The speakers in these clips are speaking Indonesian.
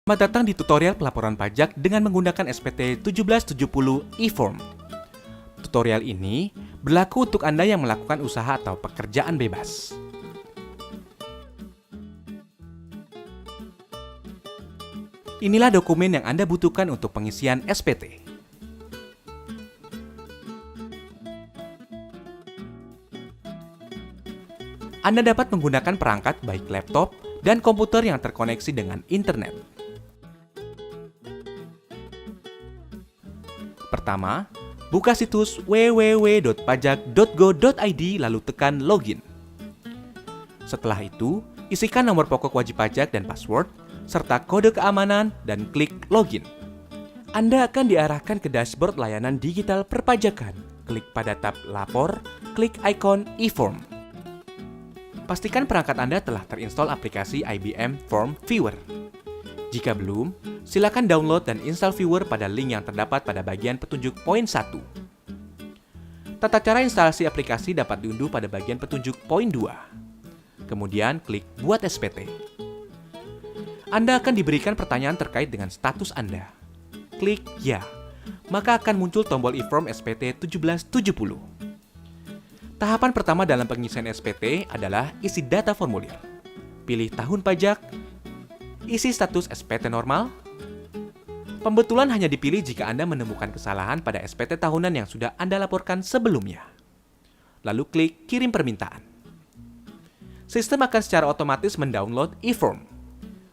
Selamat datang di tutorial pelaporan pajak dengan menggunakan SPT 1770 e-form. Tutorial ini berlaku untuk Anda yang melakukan usaha atau pekerjaan bebas. Inilah dokumen yang Anda butuhkan untuk pengisian SPT. Anda dapat menggunakan perangkat baik laptop dan komputer yang terkoneksi dengan internet. Pertama, buka situs www.pajak.go.id lalu tekan login. Setelah itu, isikan nomor pokok wajib pajak dan password, serta kode keamanan dan klik login. Anda akan diarahkan ke dashboard layanan digital perpajakan. Klik pada tab Lapor, klik ikon e-form. Pastikan perangkat Anda telah terinstall aplikasi IBM Form Viewer. Jika belum, silakan download dan install Viewer pada link yang terdapat pada bagian petunjuk poin 1. Tata cara instalasi aplikasi dapat diunduh pada bagian petunjuk poin 2. Kemudian klik Buat SPT. Anda akan diberikan pertanyaan terkait dengan status Anda. Klik Ya, maka akan muncul tombol e-form SPT 1770. Tahapan pertama dalam pengisian SPT adalah isi data formulir. Pilih tahun pajak, isi status SPT normal. Pembetulan hanya dipilih jika Anda menemukan kesalahan pada SPT tahunan yang sudah Anda laporkan sebelumnya. Lalu klik Kirim permintaan. Sistem akan secara otomatis mendownload e-form.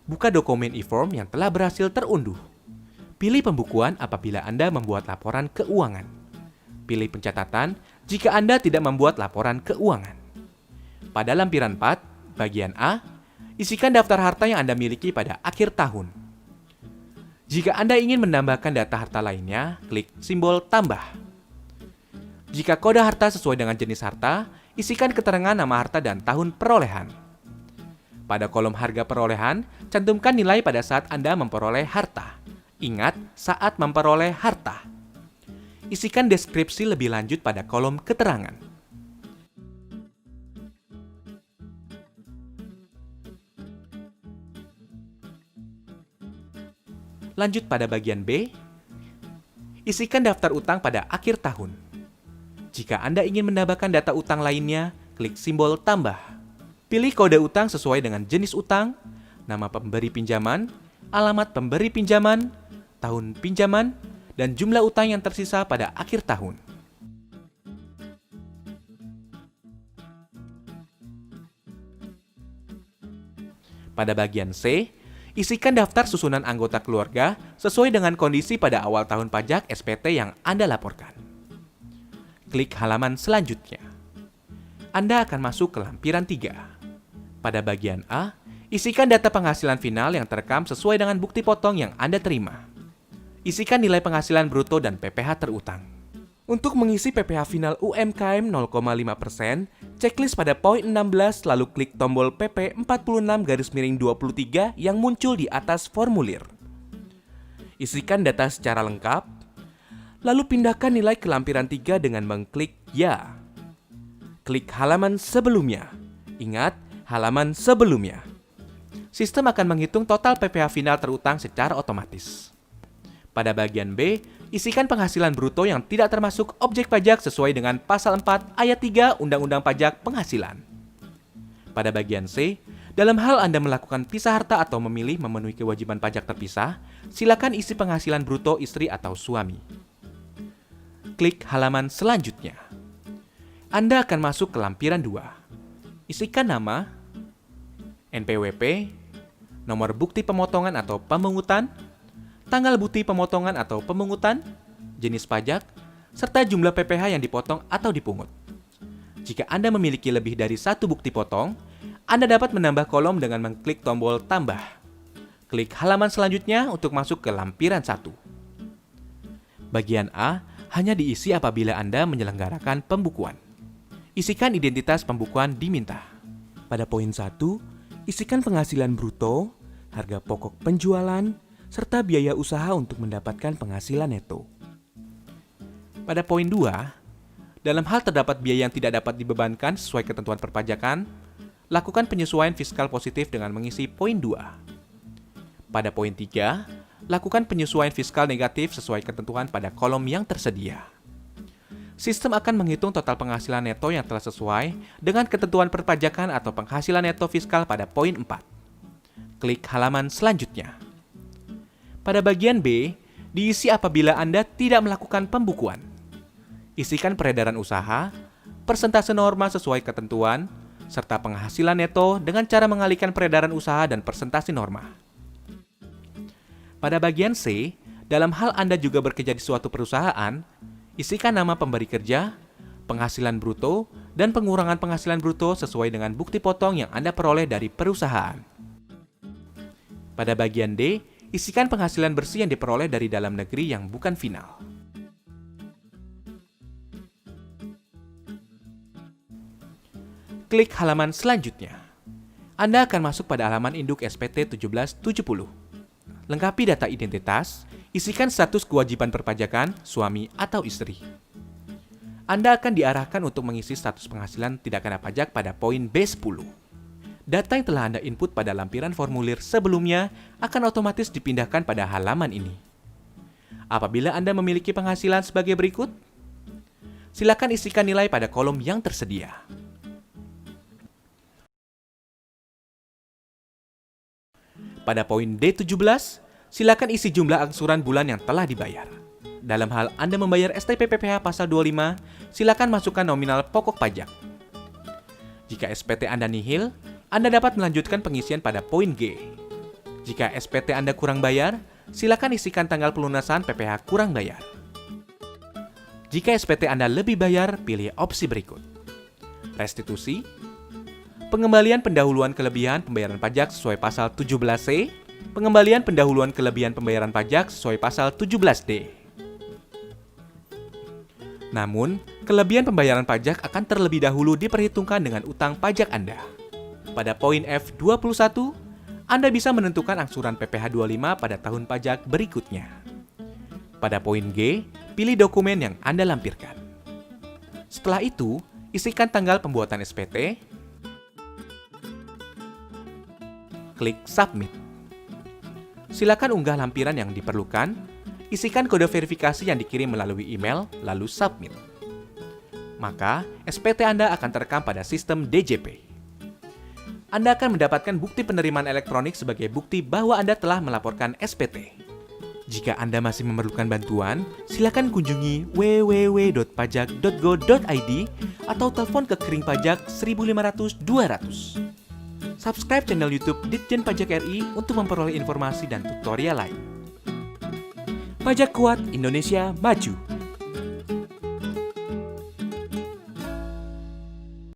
Buka dokumen e-form yang telah berhasil terunduh. Pilih pembukuan apabila Anda membuat laporan keuangan. Pilih pencatatan jika Anda tidak membuat laporan keuangan. Pada lampiran 4, bagian A, isikan daftar harta yang Anda miliki pada akhir tahun. Jika Anda ingin menambahkan data harta lainnya, klik simbol tambah. Jika kode harta sesuai dengan jenis harta, isikan keterangan nama harta dan tahun perolehan. Pada kolom harga perolehan, cantumkan nilai pada saat Anda memperoleh harta. Ingat, saat memperoleh harta. Isikan deskripsi lebih lanjut pada kolom keterangan. Lanjut pada bagian B, isikan daftar utang pada akhir tahun. Jika Anda ingin menambahkan data utang lainnya, klik simbol tambah. Pilih kode utang sesuai dengan jenis utang, nama pemberi pinjaman, alamat pemberi pinjaman, tahun pinjaman, dan jumlah utang yang tersisa pada akhir tahun. Pada bagian C, isikan daftar susunan anggota keluarga sesuai dengan kondisi pada awal tahun pajak SPT yang Anda laporkan. Klik halaman selanjutnya. Anda akan masuk ke lampiran 3. Pada bagian A, isikan data penghasilan final yang terekam sesuai dengan bukti potong yang Anda terima. Isikan nilai penghasilan bruto dan PPh terutang. Untuk mengisi PPh final UMKM 0,5%, checklist pada poin 16 lalu klik tombol PP 46-23 yang muncul di atas formulir. Isikan data secara lengkap, lalu pindahkan nilai ke lampiran 3 dengan mengklik Ya. Klik halaman sebelumnya. Ingat, halaman sebelumnya. Sistem akan menghitung total PPh final terutang secara otomatis. Pada bagian B, isikan penghasilan bruto yang tidak termasuk objek pajak sesuai dengan Pasal 4 Ayat 3 Undang-Undang Pajak Penghasilan. Pada bagian C, dalam hal Anda melakukan pisah harta atau memilih memenuhi kewajiban pajak terpisah, silakan isi penghasilan bruto istri atau suami. Klik halaman selanjutnya. Anda akan masuk ke lampiran 2. Isikan nama, NPWP, nomor bukti pemotongan atau pemungutan, tanggal bukti pemotongan atau pemungutan, jenis pajak, serta jumlah PPh yang dipotong atau dipungut. Jika Anda memiliki lebih dari satu bukti potong, Anda dapat menambah kolom dengan mengklik tombol tambah. Klik halaman selanjutnya untuk masuk ke lampiran 1. Bagian A hanya diisi apabila Anda menyelenggarakan pembukuan. Isikan identitas pembukuan diminta. Pada poin 1, isikan penghasilan bruto, harga pokok penjualan, serta biaya usaha untuk mendapatkan penghasilan neto. Pada poin 2, dalam hal terdapat biaya yang tidak dapat dibebankan sesuai ketentuan perpajakan, lakukan penyesuaian fiskal positif dengan mengisi poin 2. Pada poin 3, lakukan penyesuaian fiskal negatif sesuai ketentuan pada kolom yang tersedia. Sistem akan menghitung total penghasilan neto yang telah sesuai dengan ketentuan perpajakan atau penghasilan neto fiskal pada poin 4. Klik halaman selanjutnya. Pada bagian B, diisi apabila Anda tidak melakukan pembukuan. Isikan peredaran usaha, persentase norma sesuai ketentuan, serta penghasilan neto dengan cara mengalihkan peredaran usaha dan persentase norma. Pada bagian C, dalam hal Anda juga bekerja di suatu perusahaan, isikan nama pemberi kerja, penghasilan bruto, dan pengurangan penghasilan bruto sesuai dengan bukti potong yang Anda peroleh dari perusahaan. Pada bagian D, isikan penghasilan bersih yang diperoleh dari dalam negeri yang bukan final. Klik halaman selanjutnya. Anda akan masuk pada halaman induk SPT 1770. Lengkapi data identitas, isikan status kewajiban perpajakan, suami atau istri. Anda akan diarahkan untuk mengisi status penghasilan tidak kena pajak pada poin B10. Data yang telah Anda input pada lampiran formulir sebelumnya akan otomatis dipindahkan pada halaman ini. Apabila Anda memiliki penghasilan sebagai berikut, silakan isikan nilai pada kolom yang tersedia. Pada poin D17, silakan isi jumlah angsuran bulan yang telah dibayar. Dalam hal Anda membayar STP PPh pasal 25, silakan masukkan nominal pokok pajak. Jika SPT Anda nihil, Anda dapat melanjutkan pengisian pada poin G. Jika SPT Anda kurang bayar, silakan isikan tanggal pelunasan PPh kurang bayar. Jika SPT Anda lebih bayar, pilih opsi berikut. Restitusi, pengembalian pendahuluan kelebihan pembayaran pajak sesuai pasal 17C, pengembalian pendahuluan kelebihan pembayaran pajak sesuai pasal 17D. Namun, kelebihan pembayaran pajak akan terlebih dahulu diperhitungkan dengan utang pajak Anda. Pada poin F21, Anda bisa menentukan angsuran PPh 25 pada tahun pajak berikutnya. Pada poin G, pilih dokumen yang Anda lampirkan. Setelah itu, isikan tanggal pembuatan SPT, klik Submit. Silakan unggah lampiran yang diperlukan, isikan kode verifikasi yang dikirim melalui email, lalu Submit. Maka, SPT Anda akan terekam pada sistem DJP. Anda akan mendapatkan bukti penerimaan elektronik sebagai bukti bahwa Anda telah melaporkan SPT. Jika Anda masih memerlukan bantuan, silakan kunjungi www.pajak.go.id atau telepon ke Kering Pajak 1500 200. Subscribe channel YouTube Ditjen Pajak RI untuk memperoleh informasi dan tutorial lain. Pajak Kuat, Indonesia Maju.